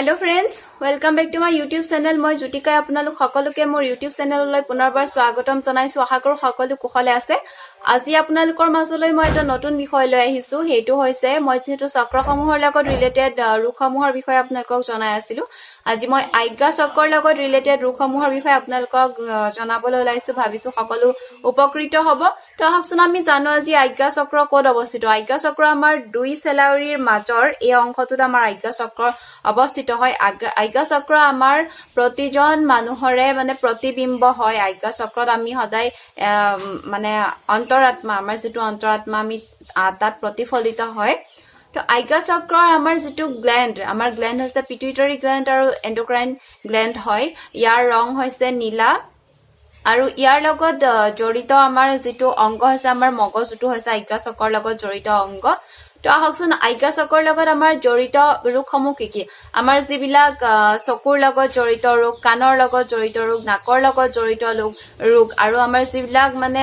Hello friends, welcome back to my YouTube channel. মই জুটিকাই আপোনালোক সকলোকে মোৰ YouTube চেনেললৈ পুনৰবাৰ স্বাগতম জনাইছো। আশা কৰো সকলো কুশলে আছে। আজি আপোনালোকৰ মাজলৈ মই এটা নতুন বিষয় লৈ আহিছো। হেতু হৈছে মই যেটো চক্ৰসমূহৰ লগত ৰিলেটেড ৰোগসমূহৰ বিষয়ে আপোনালোকক জনাই আছিলো। আজি মই আজ্ঞা চক্ৰৰ লগত ৰিলেটেড ৰোগসমূহৰ বিষয়ে আপোনালোকক জনাবলৈ ওলাইছো। ভাবিছো সকলো উপকৃত হ'ব। তো আহকচোন আমি জানো আজি আজ্ঞা চক্ৰ ক'ত অৱস্থিত। আজ্ঞা চক্ৰ আমাৰ দুই চেলাউৰীৰ মাজৰ এই অংশটোত আমাৰ আজ্ঞা চক্ৰ অৱস্থিত হয়। আজ্ঞা চক্ৰ আমাৰ প্ৰতিজন মানুহৰে মানে প্ৰতিবিম্ব হয়। আজ্ঞা চক্ৰত আমি সদায় মানে অন্তৰাত্মা আমাৰ যেটো অন্তৰাত্মা আমি তাত প্ৰতিফলিত হয়। তো আজ্ঞা চক্ৰৰ আমাৰ যেটো গ্ল্যান্ড আমাৰ গ্ল্যান্ড হৈছে পিটুইটাৰী গ্ল্যান্ড আৰু এন্ডোক্ৰাইন গ্ল্যান্ড হয়। ইয়াৰ ৰং হৈছে নীলা আৰু ইয়াৰ লগত জড়িত আমাৰ যেটো অংগ হৈছে আমাৰ মগজুটো হৈছে আজ্ঞা চক্ৰৰ লগত জড়িত অংগ। তো আহকচোন আজ্ঞা চক্ৰৰ লগত আমাৰ জড়িত ৰোগসমূহ কি আমাৰ যিবিলাক চকুৰ লগত জড়িত ৰোগ, কাণৰ লগত জড়িত ৰোগ, নাকৰ লগত জড়িত ৰোগ আৰু আমাৰ যিবিলাক মানে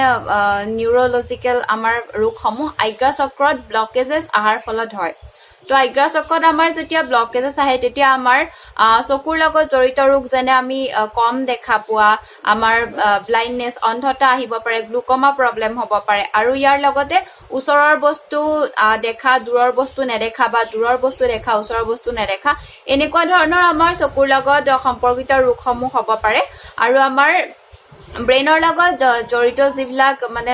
নিউৰলজিক্যাল আমাৰ ৰোগসমূহ আজ্ঞা চক্ৰত ব্লকেজেছ আহাৰ ফলত হয়। তো আজ্ঞা চক্ৰত আমাৰ যেতিয়া ব্লকেজেছ আহে তেতিয়া আমাৰ চকুৰ লগত জড়িত ৰোগ যেনে আমি কম দেখা পোৱা, আমাৰ ব্লাইণ্ডনেছ অন্ধতা আহিব পাৰে, গ্লুকমা প্ৰব্লেম হ'ব পাৰে আৰু ইয়াৰ লগতে ওচৰৰ বস্তু দেখা দূৰৰ বস্তু নেদেখা বা দূৰৰ বস্তু দেখা ওচৰৰ বস্তু নেদেখা এনেকুৱা ধৰণৰ আমাৰ চকুৰ লগত সম্পৰ্কিত ৰোগসমূহ হ'ব পাৰে। আৰু আমাৰ ব্ৰেইনৰ লগত জড়িত যিবিলাক মানে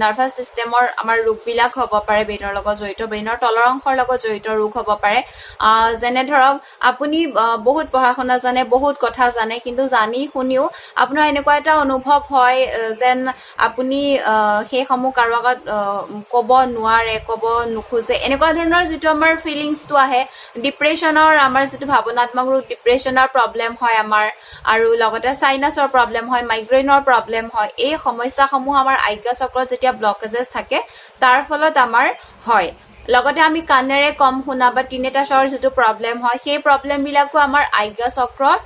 নাৰ্ভাছ সিস্টেমৰ আমাৰ ৰোগবিলাক হ'ব পাৰে, ব্ৰেইনৰ লগত জড়িত ব্ৰেইনৰ তলৰ অংশৰ লগত জড়িত ৰোগ হ'ব পাৰে। যেনে ধৰক আপুনি বহুত পঢ়া শুনা জানে, বহুত কথা জানে, কিন্তু জানি শুনিও আপোনাৰ এনেকুৱা এটা অনুভৱ হয় যেন আপুনি সেইসমূহ কাৰো আগত ক'ব নোৱাৰে, ক'ব নোখোজে। এনেকুৱা ধৰণৰ যিটো আমাৰ ফিলিংছটো আহে, ডিপ্ৰেছনৰ আমাৰ যিটো ভাৱনাত্মক ৰোগ ডিপ্ৰেছনৰ প্ৰব্লেম হয় আমাৰ, আৰু লগতে সাইনাছৰ প্ৰব্লেম হয়, মাইগ্ৰেইনৰ প্ৰব্লেম হয়। এই সমস্যাসমূহ আমাৰ আজ্ঞা চক্ৰত যেতিয়া ব্লকেজেছ থাকে তাৰ ফলত আমাৰ হয়। লগতে আমি কাণেৰে কম শুনা বা টিনেটাছৰ যেটো প্ৰব্লেম হয়, সেই প্ৰব্লেম বিলাকো আমাৰ আজ্ঞা চক্ৰৰ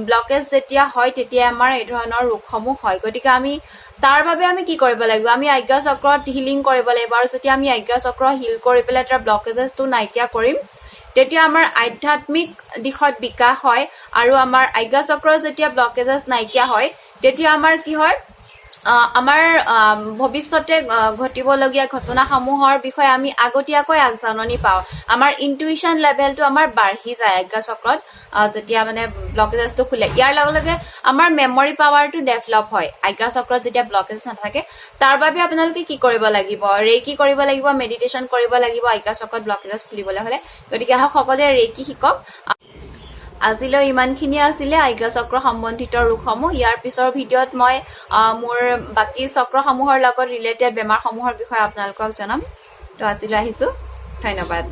ব্লকেজ যেতিয়া হয় তেতিয়া আমাৰ এই ধৰণৰ ৰোগসমূহ হয়। গতিকে আমি তাৰ বাবে আমি কি কৰিব লাগিব, আমি আজ্ঞা চক্ৰত হিলিং কৰিব লাগিব। আৰু যেতিয়া আমি আজ্ঞা চক্ৰ হিল কৰি পেলাই তাৰ ব্লকেজেছটো নাইকিয়া কৰিম তেতিয়া আমাৰ আধ্যাত্মিক দিশত বিকাশ হয়। আৰু আমাৰ আজ্ঞা চক্ৰৰ যেতিয়া ব্লকেজেছ নাইকিয়া হয় তেতিয়া আমাৰ কি হয়, আমাৰ ভৱিষ্যতে ঘটিবলগীয়া ঘটনাসমূহৰ বিষয়ে আমি আগতীয়াকৈ আগজাননী পাওঁ। আমাৰ ইনটুইশন লেভেলটো আমাৰ বাঢ়ি যায় আজ্ঞা চক্ৰত যেতিয়া মানে ব্লকেজেছটো খোলে। ইয়াৰ লগে লগে আমাৰ মেমৰি পাৱাৰটো ডেভেলপ হয় আজ্ঞা চক্ৰত যেতিয়া ব্লকেজ নাথাকে। তাৰ বাবে আপোনালোকে কি কৰিব লাগিব, ৰেকি কৰিব লাগিব, মেডিটেশ্যন কৰিব লাগিব আজ্ঞা চক্ৰত ব্লকেজেছ খুলিবলৈ হলে। গতিকে আহক সকলোৱে ৰেকি শিকক। আজিলৈ ইমানখিনি আছিলে আজ্ঞা চক্ৰ সম্বন্ধিত ৰোগসমূহ। ইয়াৰ পিছৰ ভিডিঅ'ত মই মোৰ বাকি চক্ৰসমূহৰ লগত ৰিলেটেড বেমাৰসমূহৰ বিষয়ে আপোনালোকক জনাম। তো আজিলৈ আহিছো, ধন্যবাদ।